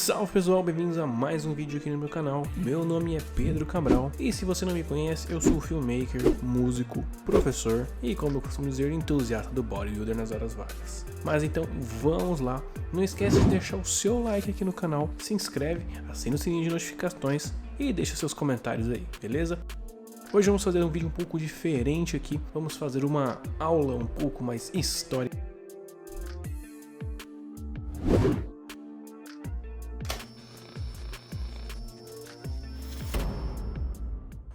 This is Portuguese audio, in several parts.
Salve pessoal, bem-vindos a mais um vídeo aqui no meu canal. Meu nome é Pedro Cabral e se você não me conhece, eu sou filmmaker, músico, professor e, como eu costumo dizer, entusiasta do bodybuilder nas horas vagas. Mas então vamos lá, não esquece de deixar o seu like aqui no canal, se inscreve, assina o sininho de notificações e deixa seus comentários aí, beleza? Hoje vamos fazer um vídeo um pouco diferente aqui, vamos fazer uma aula um pouco mais histórica.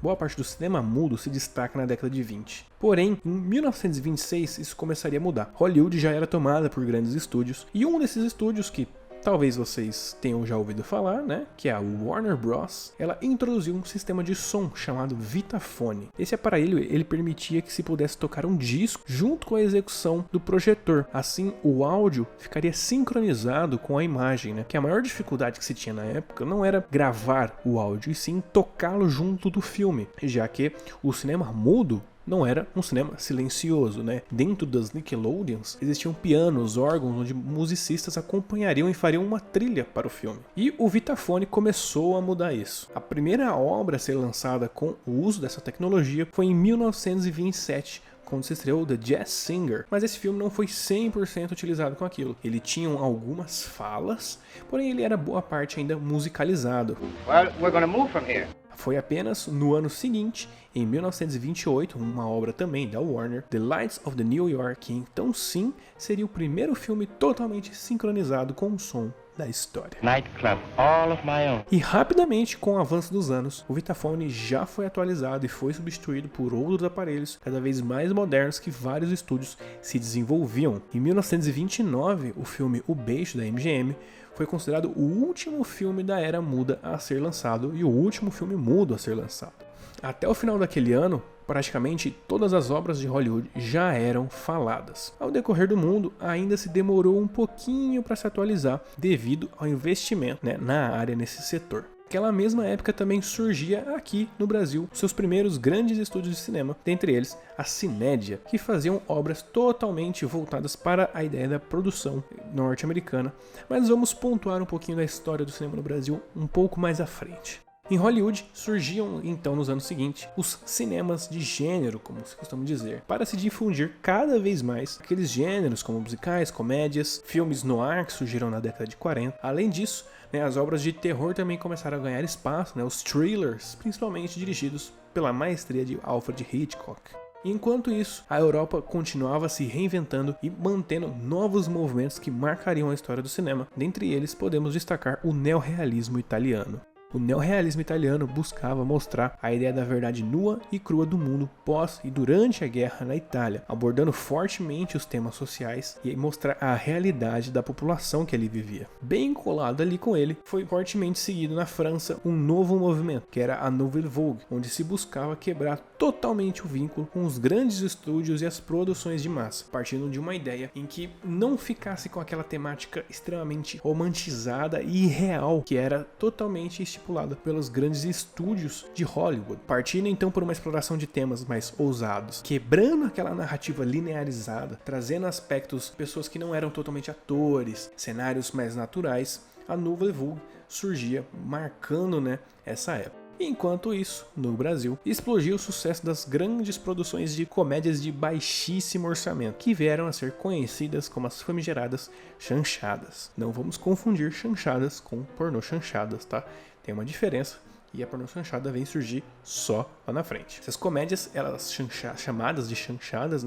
Boa parte do cinema mudo se destaca na década de 20. Porém, em 1926 isso começaria a mudar. Hollywood já era tomada por grandes estúdios, e um desses estúdios que talvez vocês tenham já ouvido falar, né, que é a Warner Bros. Ela introduziu um sistema de som chamado Vitaphone. Esse aparelho ele permitia que se pudesse tocar um disco junto com a execução do projetor. Assim, o áudio ficaria sincronizado com a imagem, né? Que a maior dificuldade que se tinha na época não era gravar o áudio, e sim tocá-lo junto do filme, já que o cinema mudo não era um cinema silencioso, né? Dentro das Nickelodeons existiam pianos, órgãos onde musicistas acompanhariam e fariam uma trilha para o filme. E o Vitaphone começou a mudar isso. A primeira obra a ser lançada com o uso dessa tecnologia foi em 1927, quando se estreou The Jazz Singer, mas esse filme não foi 100% utilizado com aquilo. Ele tinha algumas falas, porém ele era boa parte ainda musicalizado. Well, we're gonna move from here. Foi apenas no ano seguinte, em 1928, uma obra também da Warner, The Lights of the New York, que então sim seria o primeiro filme totalmente sincronizado com o som da história. Nightclub, all of my own. E rapidamente, com o avanço dos anos, o Vitaphone já foi atualizado e foi substituído por outros aparelhos cada vez mais modernos que vários estúdios se desenvolviam. Em 1929, o filme O Beijo da MGM foi considerado o último filme da era muda a ser lançado e o último filme mudo a ser lançado. Até o final daquele ano, praticamente todas as obras de Hollywood já eram faladas. Ao decorrer do mundo, ainda se demorou um pouquinho para se atualizar devido ao investimento, né, na área nesse setor. Naquela mesma época também surgia aqui no Brasil seus primeiros grandes estúdios de cinema, dentre eles a Cinédia, que faziam obras totalmente voltadas para a ideia da produção norte-americana. Mas vamos pontuar um pouquinho da história do cinema no Brasil um pouco mais à frente. Em Hollywood surgiam então nos anos seguintes os cinemas de gênero, como se costuma dizer, para se difundir cada vez mais aqueles gêneros como musicais, comédias, filmes noir que surgiram na década de 40. Além disso, as obras de terror também começaram a ganhar espaço, os thrillers, principalmente dirigidos pela maestria de Alfred Hitchcock. Enquanto isso, a Europa continuava se reinventando e mantendo novos movimentos que marcariam a história do cinema. Dentre eles, podemos destacar o neorrealismo italiano. O neorrealismo italiano buscava mostrar a ideia da verdade nua e crua do mundo pós e durante a guerra na Itália, abordando fortemente os temas sociais e mostrar a realidade da população que ali vivia. Bem colado ali com ele, foi fortemente seguido na França um novo movimento, que era a Nouvelle Vague, onde se buscava quebrar totalmente o vínculo com os grandes estúdios e as produções de massa, partindo de uma ideia em que não ficasse com aquela temática extremamente romantizada e irreal, que era totalmente estipulada pelos grandes estúdios de Hollywood, partindo então por uma exploração de temas mais ousados, quebrando aquela narrativa linearizada, trazendo aspectos, pessoas que não eram totalmente atores, cenários mais naturais. A Nouvelle Vague surgia marcando, essa época. Enquanto isso, no Brasil, explodiu o sucesso das grandes produções de comédias de baixíssimo orçamento, que vieram a ser conhecidas como as famigeradas chanchadas. Não vamos confundir chanchadas com pornô chanchadas, tá? Tem uma diferença e a pornô chanchada vem surgir só lá na frente. Essas comédias, elas chamadas de chanchadas,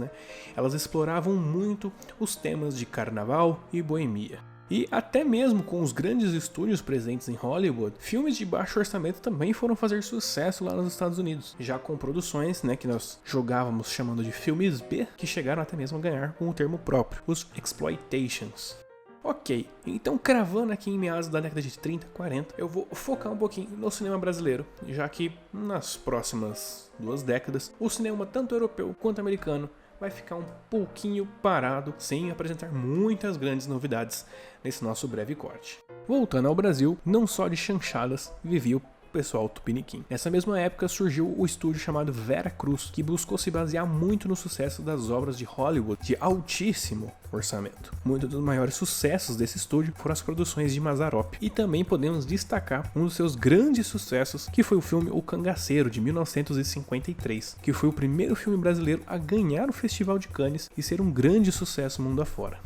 elas exploravam muito os temas de carnaval e boemia. E até mesmo com os grandes estúdios presentes em Hollywood, filmes de baixo orçamento também foram fazer sucesso lá nos Estados Unidos, já com produções que nós jogávamos chamando de filmes B, que chegaram até mesmo a ganhar um termo próprio, os exploitations. Ok, então cravando aqui em meados da década de 30, 40, eu vou focar um pouquinho no cinema brasileiro, já que nas próximas 2 décadas, o cinema tanto europeu quanto americano vai ficar um pouquinho parado, sem apresentar muitas grandes novidades nesse nosso breve corte. Voltando ao Brasil, não só de chanchadas vivia o pessoal tupiniquim. Nessa mesma época surgiu o estúdio chamado Veracruz, que buscou se basear muito no sucesso das obras de Hollywood de altíssimo orçamento. Muitos dos maiores sucessos desse estúdio foram as produções de Mazzaropi. E também podemos destacar um dos seus grandes sucessos, que foi o filme O Cangaceiro, de 1953, que foi o primeiro filme brasileiro a ganhar o Festival de Cannes e ser um grande sucesso mundo afora.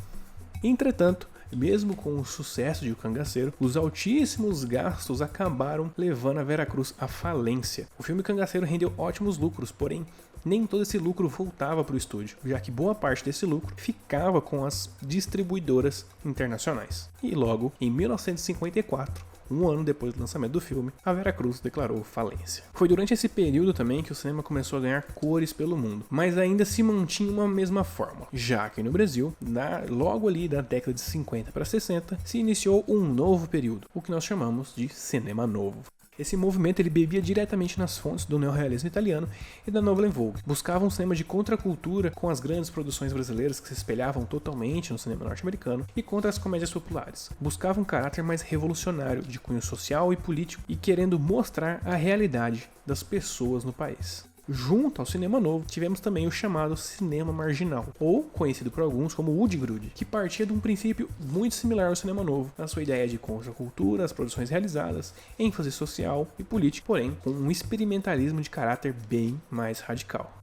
Entretanto, mesmo com o sucesso de O Cangaceiro, os altíssimos gastos acabaram levando a Veracruz à falência. O filme Cangaceiro rendeu ótimos lucros, porém nem todo esse lucro voltava para o estúdio, já que boa parte desse lucro ficava com as distribuidoras internacionais. E logo, em 1954, um ano depois do lançamento do filme, a Veracruz declarou falência. Foi durante esse período também que o cinema começou a ganhar cores pelo mundo, mas ainda se mantinha uma mesma fórmula, já que no Brasil, logo ali da década de 50 para 60, se iniciou um novo período, o que nós chamamos de cinema novo. Esse movimento ele bebia diretamente nas fontes do neorrealismo italiano e da Nouvelle Vague. Buscava um cinema de contracultura com as grandes produções brasileiras que se espelhavam totalmente no cinema norte-americano e contra as comédias populares. Buscava um caráter mais revolucionário, de cunho social e político, e querendo mostrar a realidade das pessoas no país. Junto ao cinema novo, tivemos também o chamado cinema marginal, ou conhecido por alguns como Woodgrud, que partia de um princípio muito similar ao cinema novo, na sua ideia de contracultura, as produções realizadas, ênfase social e política, porém com um experimentalismo de caráter bem mais radical.